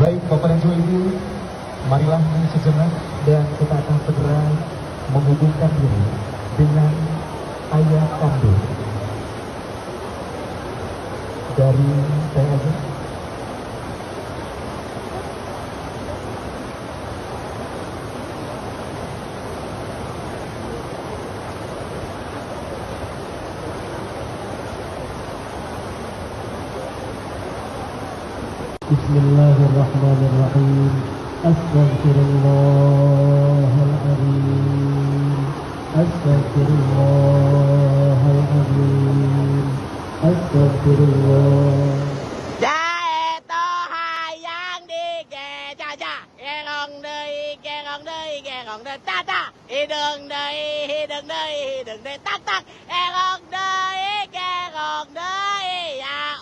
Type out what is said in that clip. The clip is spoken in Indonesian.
Baik, Bapak dan Ibu, marilah sejenak dan kita akan segera menghubungkan diri dengan ayah kandung dari saya aja. Bismillahirrahmanirrahim. Astaghfirullahaladzim. Astaghfirullahaladzim. Astaghfirullah. Cha to hayang đi kè cha cha kè ngon đây ta ta đi đường đây tắc tắc kè ngon đây ya